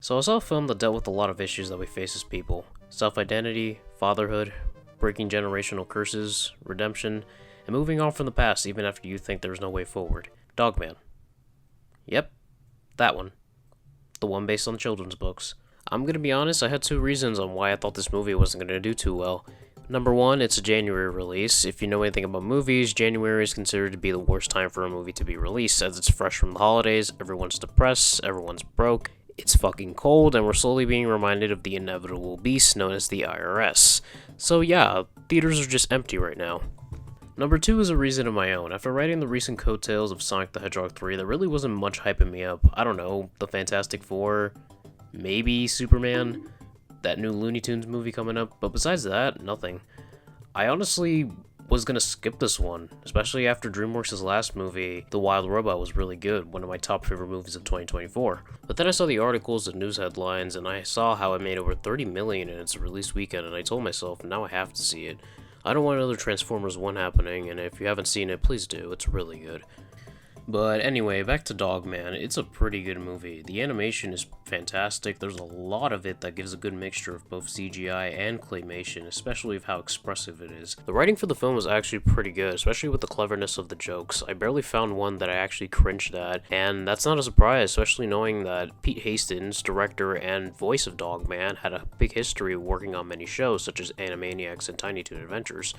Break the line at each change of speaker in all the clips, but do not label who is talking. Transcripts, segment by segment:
So I saw a film that dealt with a lot of issues that we face as people. Self-identity, fatherhood, breaking generational curses, redemption, and moving on from the past even after you think there's no way forward. Dogman. Yep, that one. The one based on children's books. I'm gonna be honest, I had two reasons on why I thought this movie wasn't gonna do too well. Number one, it's a January release. If you know anything about movies, January is considered to be the worst time for a movie to be released, as it's fresh from the holidays, everyone's depressed, everyone's broke, it's fucking cold, and we're slowly being reminded of the inevitable beast known as the IRS. So yeah, theaters are just empty right now. Number two is a reason of my own. After writing the recent coattails of Sonic the Hedgehog 3, there really wasn't much hyping me up. I don't know, the Fantastic Four, maybe Superman, that new Looney Tunes movie coming up, but besides that, nothing. I honestly was gonna skip this one, especially after DreamWorks' last movie, The Wild Robot, was really good, one of my top favorite movies of 2024. But then I saw the articles and news headlines, and I saw how it made over $30 million in its release weekend, and I told myself, now I have to see it. I don't want another Transformers 1 happening, and if you haven't seen it, please do, it's really good. But anyway, back to Dogman. It's a pretty good movie. The animation is fantastic. There's a lot of it that gives a good mixture of both CGI and claymation, especially of how expressive it is. The writing for the film was actually pretty good, especially with the cleverness of the jokes. I barely found one that I actually cringed at, and that's not a surprise, especially knowing that Pete Hastings, director and voice of Dogman, had a big history of working on many shows such as Animaniacs and Tiny Toon Adventures.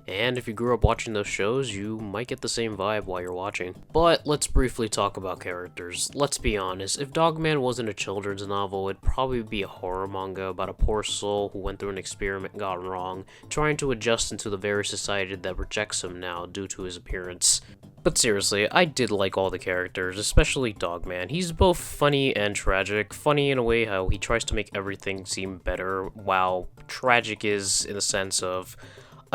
And if you grew up watching those shows, you might get the same vibe while you're watching. But let's briefly talk about characters. Let's be honest, if Dogman wasn't a children's novel, it'd probably be a horror manga about a poor soul who went through an experiment gone wrong, trying to adjust into the very society that rejects him now due to his appearance. But seriously, I did like all the characters, especially Dogman. He's both funny and tragic. Funny in a way how he tries to make everything seem better, while tragic is in the sense of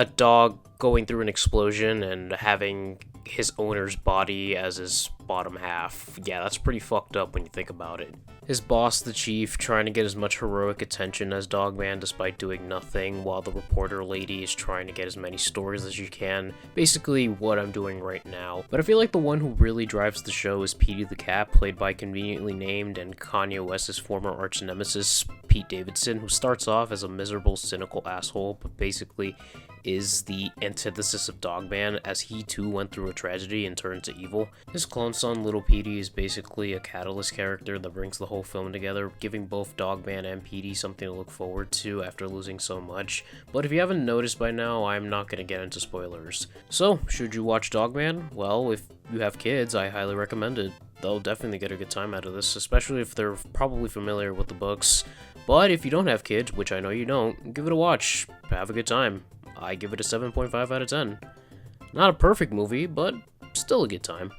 a dog going through an explosion and having his owner's body as his bottom half. Yeah, that's pretty fucked up when you think about it. His boss, the chief, trying to get as much heroic attention as Dogman despite doing nothing, while the reporter lady is trying to get as many stories as she can. Basically what I'm doing right now. But I feel like the one who really drives the show is Petey the Cat, played by conveniently named and Kanye West's former arch nemesis, Pete Davidson, who starts off as a miserable, cynical asshole, but basically is the antithesis of Dogman, as he too went through a tragedy and turned to evil. His clone son, Little Petey, is basically a catalyst character that brings the whole film together, giving both Dogman and Petey something to look forward to after losing so much. But if you haven't noticed by now, I'm not going to get into spoilers. So, should you watch Dogman? Well, if you have kids, I highly recommend it. They'll definitely get a good time out of this, especially if they're probably familiar with the books. But if you don't have kids, which I know you don't, give it a watch. Have a good time. I give it a 7.5 out of 10. Not a perfect movie, but still a good time.